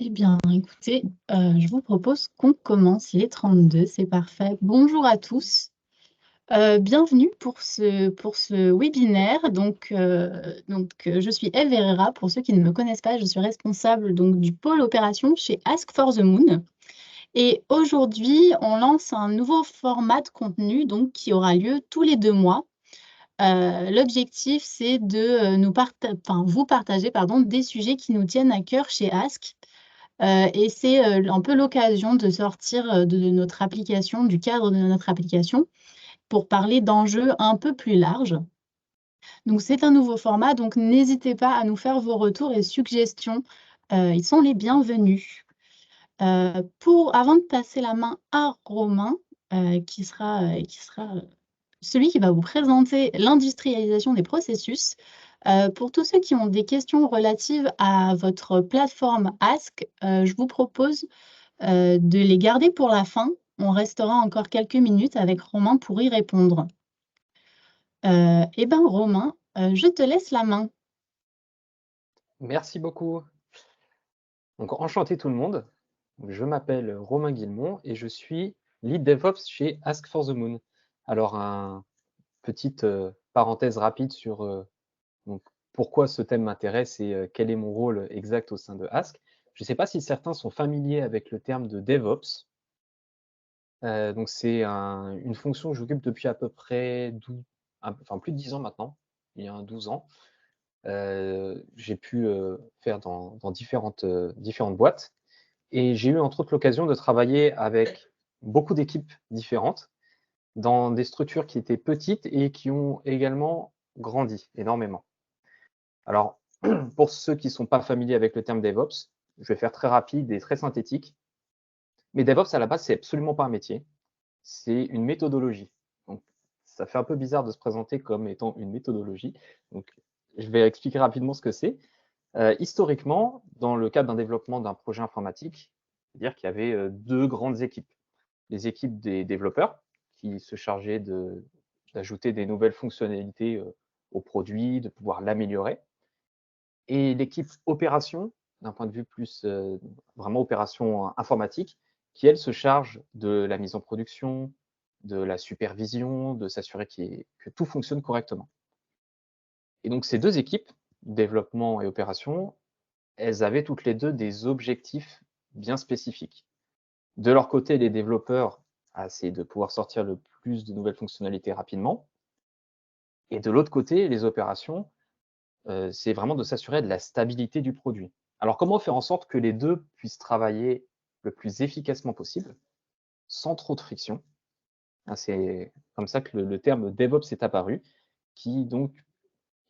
Eh bien, écoutez, je vous propose qu'on commence. Il est 32, c'est parfait. Bonjour à tous, bienvenue pour ce webinaire. Je suis Eve Herrera. Pour ceux qui ne me connaissent pas, je suis responsable donc du pôle opération chez Ask for the Moon et aujourd'hui, on lance un nouveau format de contenu donc qui aura lieu tous les 2 mois. L'objectif, c'est de, vous partager, pardon, des sujets qui nous tiennent à cœur chez Ask. Et c'est, un peu l'occasion de sortir, de notre application, du cadre de notre application, pour parler d'enjeux un peu plus larges. Donc c'est un nouveau format, donc n'hésitez pas à nous faire vos retours et suggestions, ils sont les bienvenus. Avant de passer la main à Romain, qui sera celui qui va vous présenter l'industrialisation des processus. Pour tous ceux qui ont des questions relatives à votre plateforme Ask, je vous propose de les garder pour la fin. On restera encore quelques minutes avec Romain pour y répondre. Eh ben Romain, je te laisse la main. Merci beaucoup. Donc, enchanté tout le monde. Je m'appelle Romain Guillemont et je suis lead DevOps chez Ask for the Moon. Alors, petite parenthèse rapide sur donc, pourquoi ce thème m'intéresse et quel est mon rôle exact au sein de Ask. Je ne sais pas si certains sont familiers avec le terme de DevOps. Donc, c'est une fonction que j'occupe depuis à peu près enfin, plus de 10 ans maintenant, il y a 12 ans. J'ai pu faire dans différentes boîtes. Et j'ai eu entre autres l'occasion de travailler avec beaucoup d'équipes différentes, dans des structures qui étaient petites et qui ont également grandi énormément. Alors, pour ceux qui ne sont pas familiers avec le terme DevOps, je vais faire très rapide et très synthétique. Mais DevOps, à la base, c'est absolument pas un métier, c'est une méthodologie. Donc, ça fait un peu bizarre de se présenter comme étant une méthodologie. Donc, je vais expliquer rapidement ce que c'est. Historiquement, dans le cadre d'un développement d'un projet informatique, c'est-à-dire qu'il y avait deux grandes équipes. Les équipes des développeurs qui se chargeaient d'ajouter des nouvelles fonctionnalités au produit, de pouvoir l'améliorer. Et l'équipe opération, d'un point de vue plus vraiment opération informatique, qui, elle, se charge de la mise en production, de la supervision, de s'assurer que tout fonctionne correctement. Et donc ces deux équipes, développement et opération, elles avaient toutes les deux des objectifs bien spécifiques. De leur côté, les développeurs essayaient de pouvoir sortir le plus de nouvelles fonctionnalités rapidement. Et de l'autre côté, les opérations, c'est vraiment de s'assurer de la stabilité du produit. Alors, comment faire en sorte que les deux puissent travailler le plus efficacement possible, sans trop de friction? C'est comme ça que le terme DevOps est apparu, qui donc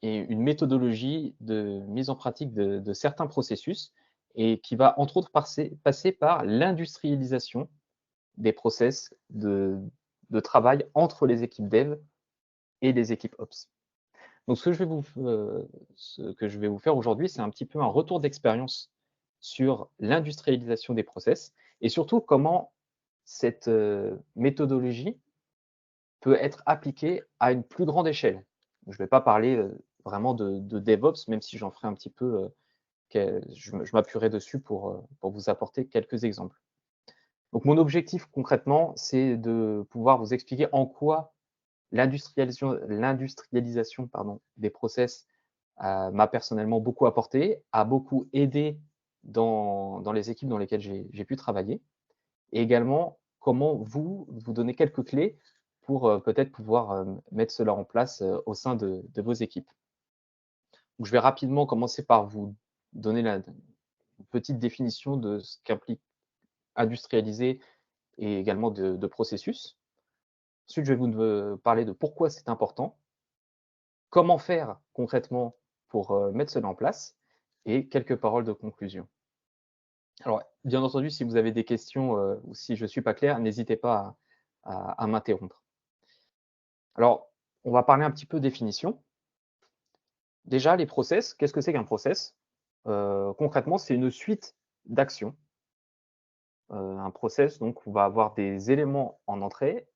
est une méthodologie de mise en pratique de certains processus et qui va entre autres passer par l'industrialisation des process de travail entre les équipes dev et les équipes ops. Donc ce que je vais vous faire aujourd'hui, c'est un petit peu un retour d'expérience sur l'industrialisation des process et surtout comment cette méthodologie peut être appliquée à une plus grande échelle. Je ne vais pas parler vraiment de DevOps, même si j'en ferai un petit peu, je m'appuierai dessus pour vous apporter quelques exemples. Donc mon objectif concrètement, c'est de pouvoir vous expliquer en quoi l'industrialisation des process m'a personnellement beaucoup apporté, a beaucoup aidé dans les équipes dans lesquelles j'ai pu travailler et également comment vous donner quelques clés pour peut-être pouvoir mettre cela en place au sein de vos équipes. Donc, je vais rapidement commencer par vous donner une petite définition de ce qu'implique industrialiser et également de processus. Ensuite, je vais vous parler de pourquoi c'est important, comment faire concrètement pour mettre cela en place et quelques paroles de conclusion. Alors, bien entendu, si vous avez des questions ou si je ne suis pas clair, n'hésitez pas à m'interrompre. Alors, on va parler un petit peu définition. Déjà, les process, qu'est-ce que c'est qu'un process? Concrètement, c'est une suite d'actions. Un process, donc, on va avoir des éléments en entrée.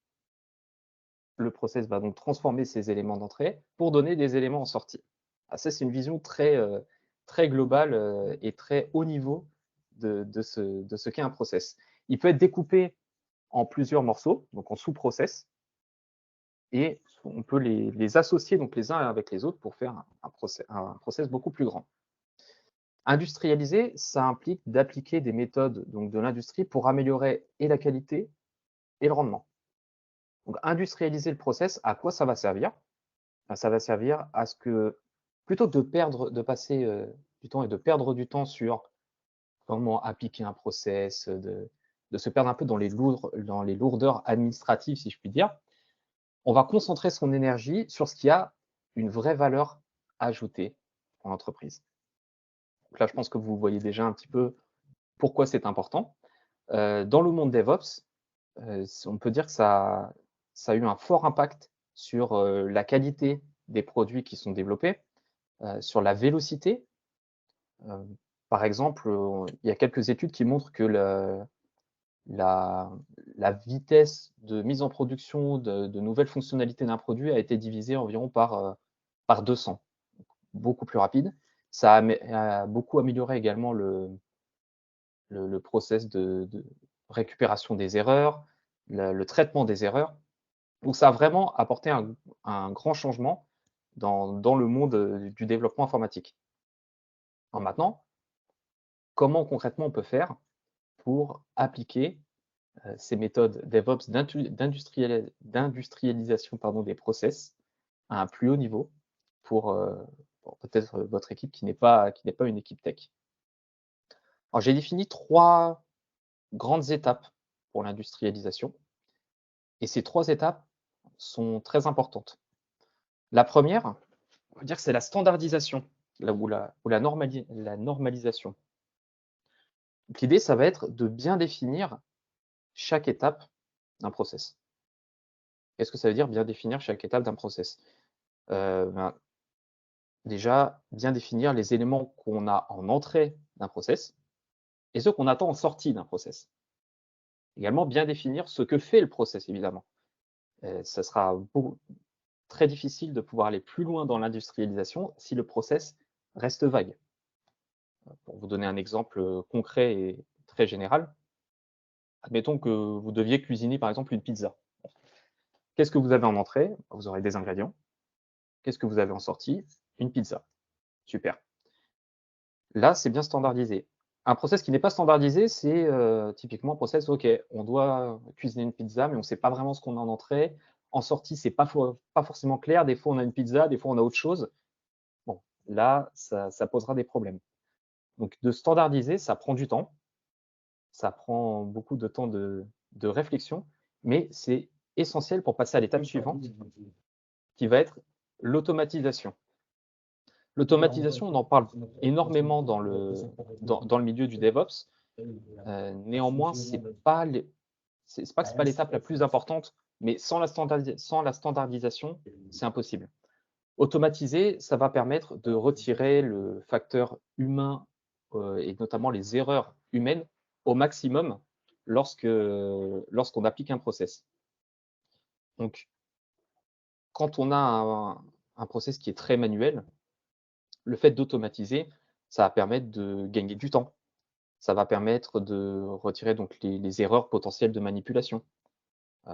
Le process va donc transformer ces éléments d'entrée pour donner des éléments en sortie. Ah, ça, c'est une vision très globale et très haut niveau de ce qu'est un process. Il peut être découpé en plusieurs morceaux, donc en sous-process, et on peut les associer donc les uns avec les autres pour faire un process beaucoup plus grand. Industrialiser, ça implique d'appliquer des méthodes donc de l'industrie pour améliorer et la qualité et le rendement. Donc industrialiser le process, à quoi ça va servir? Ben, ça va servir à ce que, plutôt que de passer, du temps et de perdre du temps sur comment appliquer un process, de se perdre un peu dans les lourdeurs administratives, si je puis dire, on va concentrer son énergie sur ce qui a une vraie valeur ajoutée pour l'entreprise. Donc là, je pense que vous voyez déjà un petit peu pourquoi c'est important. Dans le monde DevOps, on peut dire que ça a eu un fort impact sur, la qualité des produits qui sont développés, sur la vélocité. Heu, Par exemple, il y a quelques études qui montrent que la la vitesse de mise en production de nouvelles fonctionnalités d'un produit a été divisée environ par 200, beaucoup plus rapide. Ça a beaucoup amélioré également le process de récupération des erreurs, le traitement des erreurs. Donc ça a vraiment apporté un grand changement dans le monde, du développement informatique. Alors maintenant, comment concrètement on peut faire pour appliquer, ces méthodes DevOps d'industrialisation, pardon, des process à un plus haut niveau pour peut-être, votre équipe qui n'est pas une équipe tech? Alors j'ai défini 3 grandes étapes pour l'industrialisation, et ces 3 étapes sont très importantes. La première, on va dire que c'est la standardisation, la normalisation. Donc l'idée, ça va être de bien définir chaque étape d'un process. Qu'est-ce que ça veut dire bien définir chaque étape d'un process? Ben, déjà, bien définir les éléments qu'on a en entrée d'un process et ceux qu'on attend en sortie d'un process. Également, bien définir ce que fait le process, évidemment. Ça sera très difficile de pouvoir aller plus loin dans l'industrialisation si le process reste vague. Pour vous donner un exemple, concret et très général, admettons que vous deviez cuisiner, par exemple, une pizza. Qu'est-ce que vous avez en entrée? Vous aurez des ingrédients. Qu'est-ce que vous avez en sortie? Une pizza. Super. Là, c'est bien standardisé. Un process qui n'est pas standardisé, c'est, typiquement un process, OK, on doit cuisiner une pizza, mais on ne sait pas vraiment ce qu'on a en entrée. En sortie, c'est pas forcément clair. Des fois, on a une pizza, des fois, on a autre chose. Bon, là, ça posera des problèmes. Donc de standardiser, ça prend du temps, ça prend beaucoup de temps de réflexion, mais c'est essentiel pour passer à l'étape suivante, qui va être l'automatisation. L'automatisation, on en parle énormément dans le milieu du DevOps. Néanmoins, c'est pas que c'est pas l'étape la plus importante, mais sans la standardisation, c'est impossible. Automatiser, ça va permettre de retirer le facteur humain, et notamment les erreurs humaines au maximum lorsqu'on applique un process. Donc, quand on a un process qui est très manuel, le fait d'automatiser, ça va permettre de gagner du temps. Ça va permettre de retirer donc les erreurs potentielles de manipulation.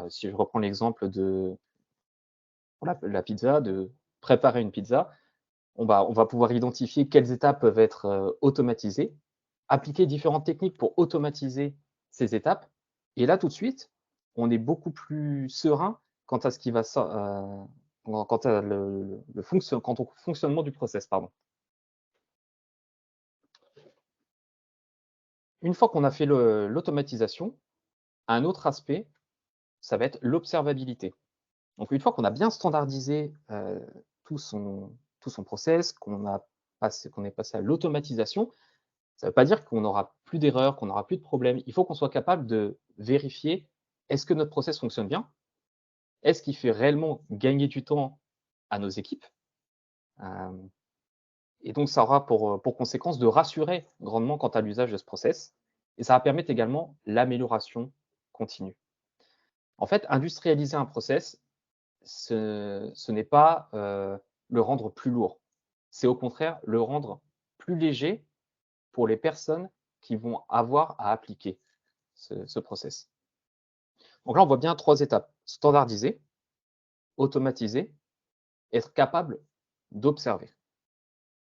Si je reprends l'exemple de pour la pizza, de préparer une pizza, on va pouvoir identifier quelles étapes peuvent être, automatisées, appliquer différentes techniques pour automatiser ces étapes, et là, tout de suite, on est beaucoup plus serein quant à ce qui va quant à quant au fonctionnement du process, pardon. Une fois qu'on a fait l'automatisation, un autre aspect, ça va être l'observabilité. Donc une fois qu'on a bien standardisé, tout son tout son process, qu'on est passé à l'automatisation, ça ne veut pas dire qu'on n'aura plus d'erreurs, qu'on n'aura plus de problèmes. Il faut qu'on soit capable de vérifier, est-ce que notre process fonctionne bien? Est-ce qu'il fait réellement gagner du temps à nos équipes? Hem Et donc ça aura pour conséquence de rassurer grandement quant à l'usage de ce process, et ça va permettre également l'amélioration continue. En fait, industrialiser un process, ce n'est pas, le rendre plus lourd. C'est au contraire le rendre plus léger pour les personnes qui vont avoir à appliquer ce process. Donc là, on voit bien 3 étapes: standardiser, automatiser, être capable d'observer.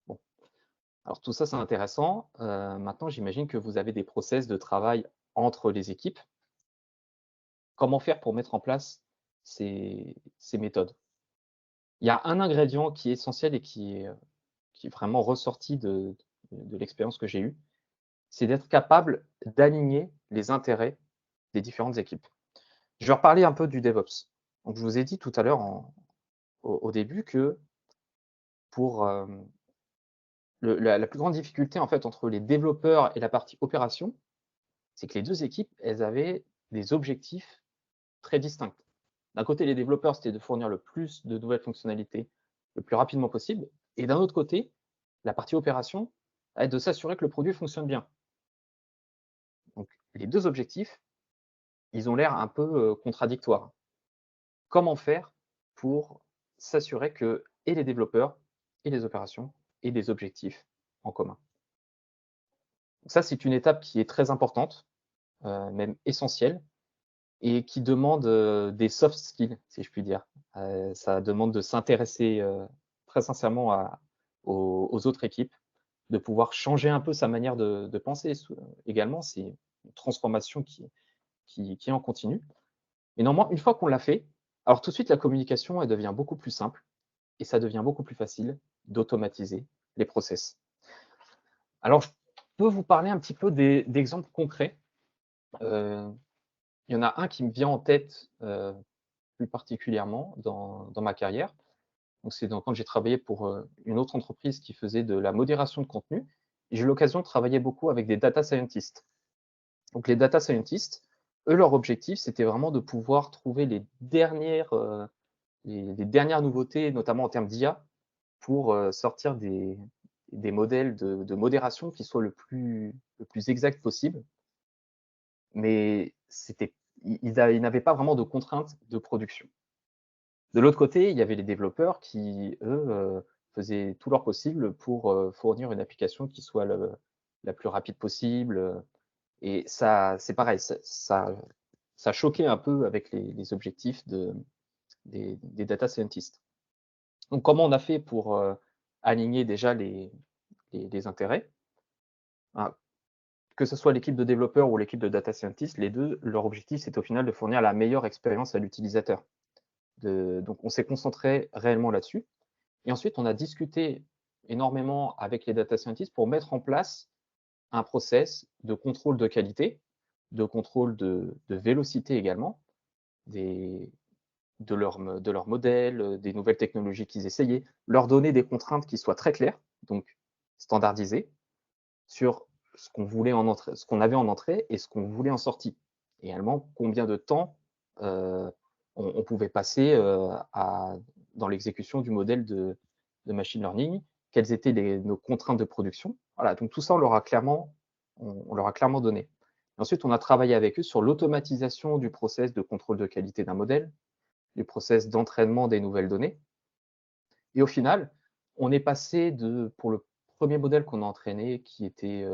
Bon, alors tout ça, c'est intéressant. Maintenant, j'imagine que vous avez des process de travail entre les équipes. Comment faire pour mettre en place ces méthodes? Il y a un ingrédient qui est essentiel et qui est vraiment ressorti de l'expérience que j'ai eue, c'est d'être capable d'aligner les intérêts des différentes équipes. Je vais reparler un peu du DevOps. Donc je vous ai dit tout à l'heure au début que pour, la plus grande difficulté en fait entre les développeurs et la partie opération, c'est que les 2 équipes, elles avaient des objectifs très distincts. D'un côté, les développeurs, c'était de fournir le plus de nouvelles fonctionnalités le plus rapidement possible, et d'un autre côté, la partie opération, va être de s'assurer que le produit fonctionne bien. Donc les 2 objectifs, ils ont l'air un peu, contradictoires. Comment faire pour s'assurer que et les développeurs et les opérations aient des objectifs en commun? Ça, c'est une étape qui est très importante, même essentielle et qui demande, des soft skills, si je puis dire. Ça demande de s'intéresser, très sincèrement aux autres équipes, de pouvoir changer un peu sa manière de penser également. C'est une transformation qui est en continu. Mais néanmoins, une fois qu'on l'a fait, alors tout de suite la communication, elle devient beaucoup plus simple et ça devient beaucoup plus facile d'automatiser les process. Alors je peux vous parler un petit peu d'exemples concrets. Heu, il y en a un qui me vient en tête, plus particulièrement dans ma carrière. Donc c'est quand j'ai travaillé pour, une autre entreprise qui faisait de la modération de contenu et j'ai eu l'occasion de travailler beaucoup avec des data scientists. Donc les data scientists, eux, leur objectif, c'était vraiment de pouvoir trouver les dernières nouveautés, notamment en termes d'IA, pour, sortir des modèles de modération qui soient le plus exact possible. Mais ils n'avaient pas vraiment de contraintes de production. De l'autre côté, il y avait les développeurs qui, eux, faisaient tout leur possible pour, fournir une application qui soit la plus rapide possible, et ça, c'est pareil, ça choquait un peu avec les objectifs des data scientists. Donc comment on a fait pour, aligner déjà les intérêts? Ben, que ce soit l'équipe de développeurs ou l'équipe de data scientists, les 2, leur objectif, c'est au final de fournir la meilleure expérience à l'utilisateur. Donc on s'est concentré réellement là-dessus et ensuite on a discuté énormément avec les data scientists pour mettre en place un process de contrôle de qualité, de contrôle de vélocité également, des de leur modèle, des nouvelles technologies qu'ils essayaient, leur donner des contraintes qui soient très claires, donc standardisées, sur ce qu'on avait en entrée et ce qu'on voulait en sortie. Également, combien de temps, heu, on pouvait passer, dans l'exécution du modèle de machine learning, quelles étaient nos contraintes de production. Voilà, donc tout ça, on leur a clairement donné. Ensuite, on a travaillé avec eux sur l'automatisation du process de contrôle de qualité d'un modèle, du process d'entraînement des nouvelles données et au final, on est passé pour le premier modèle qu'on a entraîné qui était,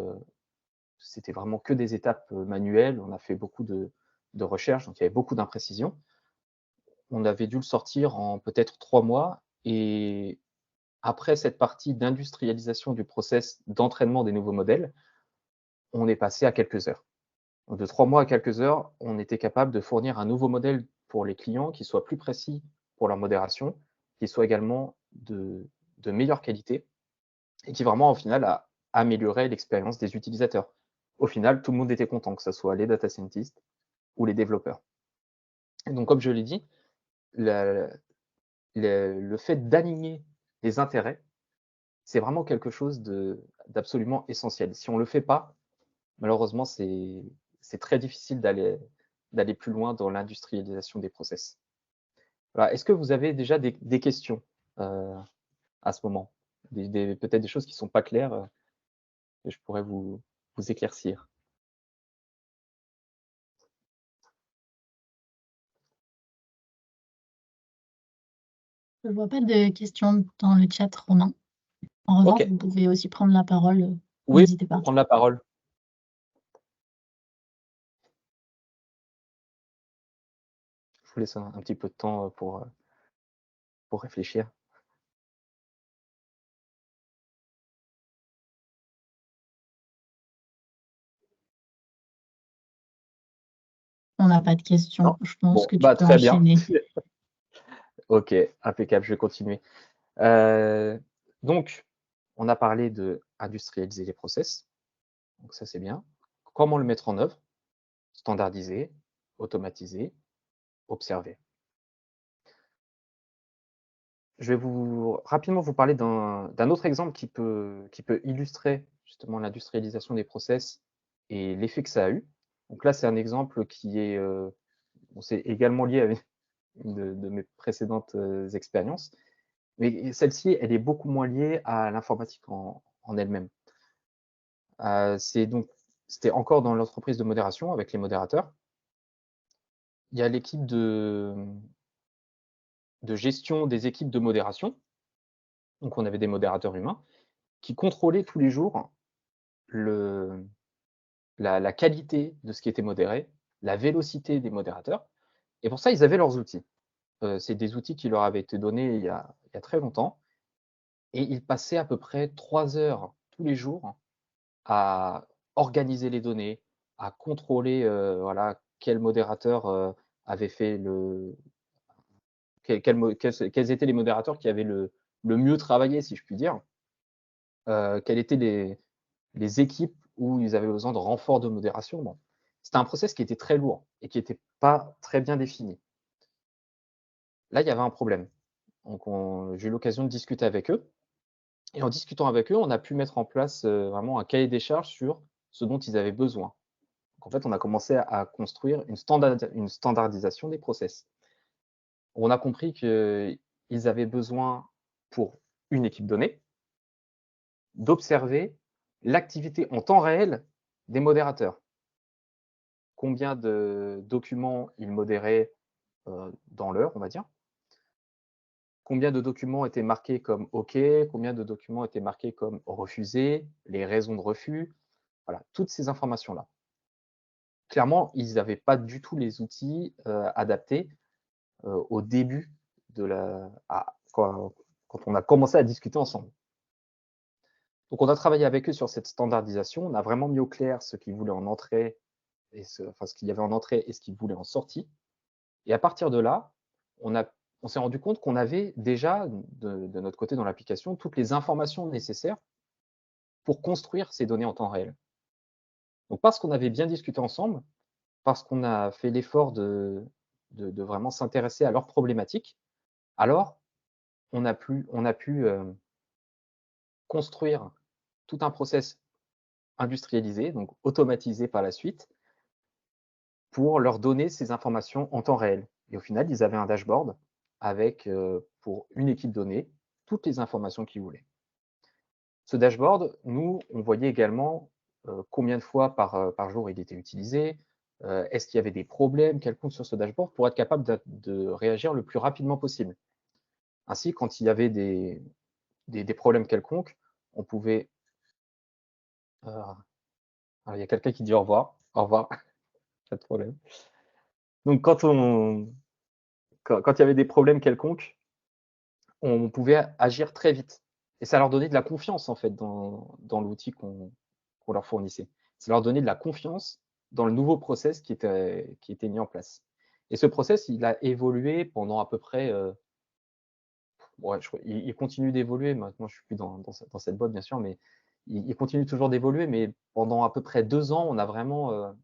c'était vraiment que des étapes, manuelles. On a fait beaucoup de recherches, donc il y avait beaucoup d'imprécisions. On avait dû le sortir en peut-être 3 mois et après cette partie d'industrialisation du process d'entraînement des nouveaux modèles, on est passé à quelques heures. Donc de 3 mois à quelques heures, on était capable de fournir un nouveau modèle pour les clients qui soit plus précis pour leur modération, qui soit également de meilleure qualité et qui vraiment au final a amélioré l'expérience des utilisateurs. Au final, tout le monde était content, que ce soit les data scientists ou les développeurs. Et donc comme je l'ai dit, la le fait d'aligner les intérêts, c'est vraiment quelque chose d'absolument essentiel. Si on ne le fait pas, malheureusement, c'est très difficile d'aller plus loin dans l'industrialisation des process. Voilà. Est-ce que vous avez déjà des questions, heu, à ce moment? Peut-être des choses qui ne sont pas claires, que je pourrais vous éclaircir? Je vois pas de questions dans le chat, Romain. En revanche, OK. vous pouvez aussi prendre la parole, Oui, n'hésitez je peux pas. prendre la parole. vous laisse un petit peu de temps pour réfléchir. On n'a pas de questions. Non? Je pense Bon, que tu bah, peux très bien. enchaîner. OK, impeccable, je vais continuer. Donc, on a parlé d'industrialiser les process, donc ça, c'est bien. Comment le mettre en œuvre? Standardiser, automatiser, observer. Je vais rapidement vous parler d'un autre exemple qui peut illustrer justement l'industrialisation des process et l'effet que ça a eu. Donc là, c'est un exemple qui est, bon, c'est également lié à une de mes précédentes, expériences, mais celle-ci, elle est beaucoup moins liée à l'informatique en elle-même. C'était encore dans l'entreprise de modération avec les modérateurs. Il y a l'équipe de gestion des équipes de modération, donc on avait des modérateurs humains, qui contrôlaient tous les jours le la qualité de ce qui était modéré, la vélocité des modérateurs et pour ça, ils avaient leurs outils. C'est des outils qui leur avaient été donnés il y a très longtemps et ils passaient à peu près 3 heures tous les jours à organiser les données, à contrôler, voilà, quel modérateur, avait fait le quels étaient les modérateurs qui avaient le mieux travaillé, si je puis dire. Quelles étaient les équipes où ils avaient besoin de renforts de modération. Bon, c'était un process qui était très lourd et qui était pas très bien défini. Là, il y avait un problème. Donc j'ai eu l'occasion de discuter avec eux et en discutant avec eux, on a pu mettre en place, vraiment un cahier des charges sur ce dont ils avaient besoin. Donc en fait, on a commencé à construire une standardisation des process. On a compris qu'ils avaient besoin, pour une équipe donnée, d'observer l'activité en temps réel des modérateurs. Combien de documents ils modéraient, dans l'heure, on va dire. Combien de documents étaient marqués comme OK, combien de documents étaient marqués comme refusé, les raisons de refus, voilà, toutes ces informations-là. Clairement, ils n'avaient pas du tout les outils, adaptés, au début de la à quand on a commencé à discuter ensemble. Donc on a travaillé avec eux sur cette standardisation, on a vraiment mis au clair ce qu'ils voulaient en entrée ce qu'il y avait en entrée et ce qu'ils voulaient en sortie. Et à partir de là, on a on s'est rendu compte qu'on avait déjà de notre côté dans l'application toutes les informations nécessaires pour construire ces données en temps réel. Donc parce qu'on avait bien discuté ensemble, parce qu'on a fait l'effort de vraiment s'intéresser à leurs problématiques, alors on a pu construire tout un process industrialisé, donc automatisé par la suite, pour leur donner ces informations en temps réel. Et au final, ils avaient un dashboard avec, pour une équipe donnée, toutes les informations qu'ils voulaient. Ce dashboard, nous, on voyait également, combien de fois par jour il était utilisé, est-ce qu'il y avait des problèmes quelconques sur ce dashboard pour être capable de réagir le plus rapidement possible. Ainsi, quand il y avait des problèmes quelconques, on pouvait, alors il y a quelqu'un qui dit au revoir, au revoir, pas de problème. Donc quand il y avait des problèmes quelconques, on pouvait agir très vite et ça leur donnait de la confiance, en fait, dans l'outil qu'on leur fournissait. Ça leur donnait de la confiance dans le nouveau process qui était mis en place et ce process, il a évolué pendant à peu près, ouais, je crois il continue d'évoluer. Maintenant, je suis plus dans cette boîte, bien sûr, mais il continue toujours d'évoluer, mais pendant à peu près 2 ans, on a vraiment,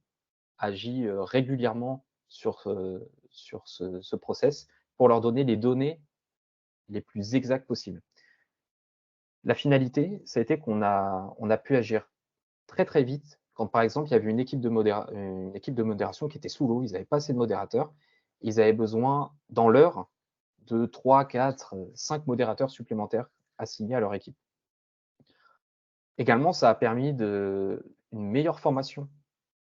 agi, régulièrement sur ce process pour leur donner les données les plus exactes possibles. La finalité, ça a été qu'on a pu agir très, très vite quand, par exemple, il y avait une équipe de modération qui était sous l'eau. Ils n'avaient pas assez de modérateurs. Ils avaient besoin, dans l'heure, de 3, 4, 5 modérateurs supplémentaires assignés à leur équipe. Également, ça a permis une meilleure formation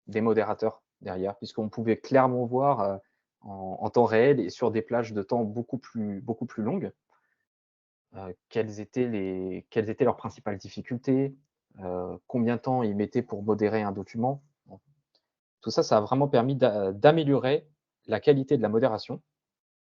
des modérateurs derrière, puisqu'on pouvait clairement voir, en temps réel et sur des plages de temps beaucoup plus longues, quelles étaient leurs principales difficultés, combien de temps ils mettaient pour modérer un document. Bon, tout ça, ça a vraiment permis d'améliorer la qualité de la modération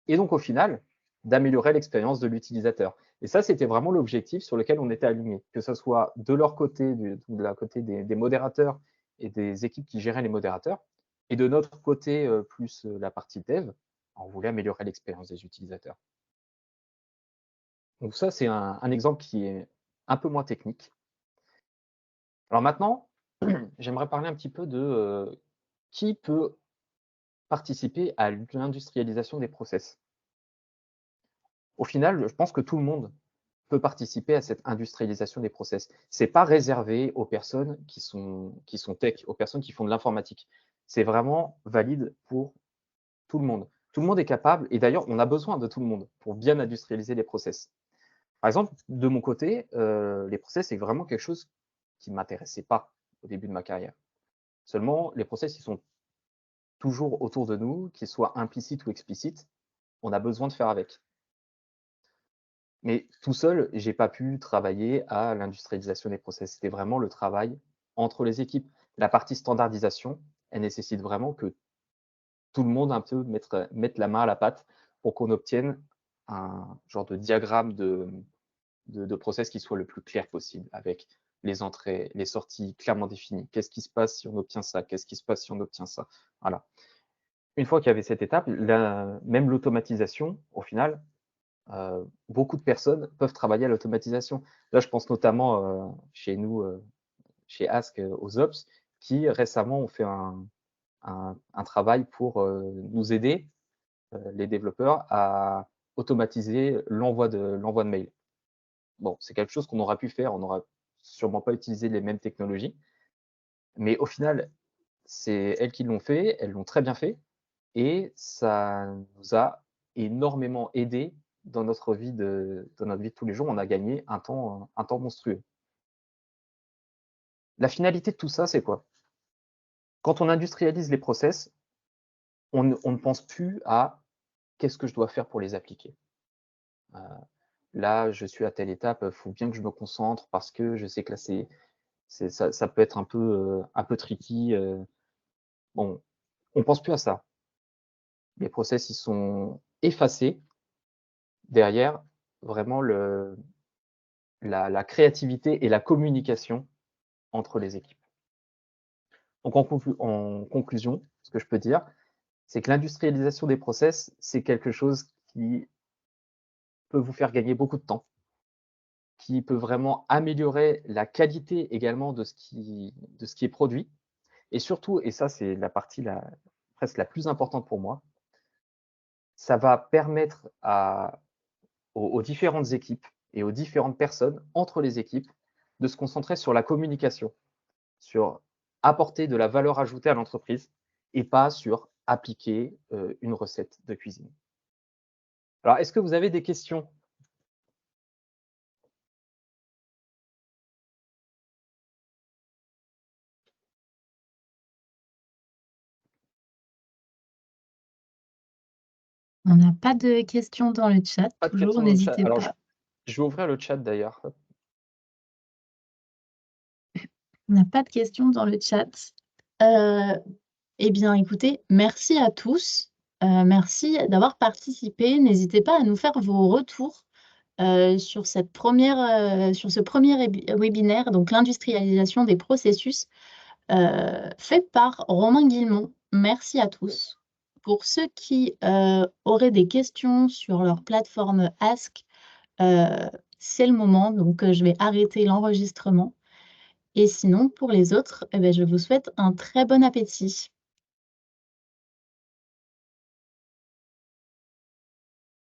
et donc au final, d'améliorer l'expérience de l'utilisateur. Et ça, c'était vraiment l'objectif sur lequel on était alignés, que ce soit de leur côté, de la côté des modérateurs et des équipes qui géraient les modérateurs, et de notre côté, plus la partie dev, on voulait améliorer l'expérience des utilisateurs. Donc ça, c'est un exemple qui est un peu moins technique. Alors maintenant, j'aimerais parler un petit peu de qui peut participer à l'industrialisation des process. Au final, je pense que tout le monde peut participer à cette industrialisation des process. C'est pas réservé aux personnes qui sont tech, aux personnes qui font de l'informatique. C'est vraiment valide pour tout le monde. Tout le monde est capable et d'ailleurs, on a besoin de tout le monde pour bien industrialiser les process. Par exemple, de mon côté, les process, c'est vraiment quelque chose qui ne m'intéressait pas au début de ma carrière. Seulement, les process, ils sont toujours autour de nous, qu'ils soient implicites ou explicites, on a besoin de faire avec. Mais tout seul, j'ai pas pu travailler à l'industrialisation des process. C'était vraiment le travail entre les équipes. La partie standardisation, elle nécessite vraiment que tout le monde un peu mette la main à la pâte pour qu'on obtienne un genre de diagramme de process qui soit le plus clair possible, avec les entrées, les sorties clairement définies. Qu'est-ce qui se passe si on obtient ça? Qu'est-ce qui se passe si on obtient ça? Voilà. Une fois qu'il y avait cette étape, même l'automatisation, au final, beaucoup de personnes peuvent travailler à l'automatisation. Là, je pense notamment chez nous, chez Ask, aux Ops, qui récemment ont fait un travail pour nous aider, les développeurs, à automatiser l'envoi de mails. Bon, c'est quelque chose qu'on aura pu faire, on n'aura sûrement pas utilisé les mêmes technologies, mais au final, c'est elles qui l'ont fait, elles l'ont très bien fait et ça nous a énormément aidé dans notre vie de tous les jours. On a gagné un temps monstrueux. La finalité de tout ça, c'est quoi? Quand on industrialise les process, on ne pense plus à: «Qu'est-ce que je dois faire pour les appliquer?» Heu, là, je suis à telle étape, il faut bien que je me concentre parce que je sais que là, ça peut être un peu tricky, bon, on pense plus à ça. Les process, ils sont effacés derrière vraiment la créativité et la communication entre les équipes. Donc en conclusion, ce que je peux dire, c'est que l'industrialisation des process, c'est quelque chose qui peut vous faire gagner beaucoup de temps, qui peut vraiment améliorer la qualité également de ce qui est produit et surtout, et ça c'est la partie presque la plus importante pour moi, ça va permettre aux différentes équipes et aux différentes personnes entre les équipes de se concentrer sur la communication, sur apporter de la valeur ajoutée à l'entreprise et pas sur appliquer, une recette de cuisine. Alors, est-ce que vous avez des questions? On n'a pas de questions dans le chat, Pas de toujours, questions dans le chat? n'hésitez Alors pas. je vais ouvrir le chat d'ailleurs. Hop. On n'a pas de questions dans le chat. Heu, eh bien, écoutez, merci à tous. Merci d'avoir participé. N'hésitez pas à nous faire vos retours, sur sur ce premier webinaire, donc l'industrialisation des processus, fait par Romain Guillemot. Merci à tous. Pour ceux qui, auraient des questions sur leur plateforme Ask, c'est le moment, donc je vais arrêter l'enregistrement et sinon pour les autres, eh beh, je vous souhaite un très bon appétit.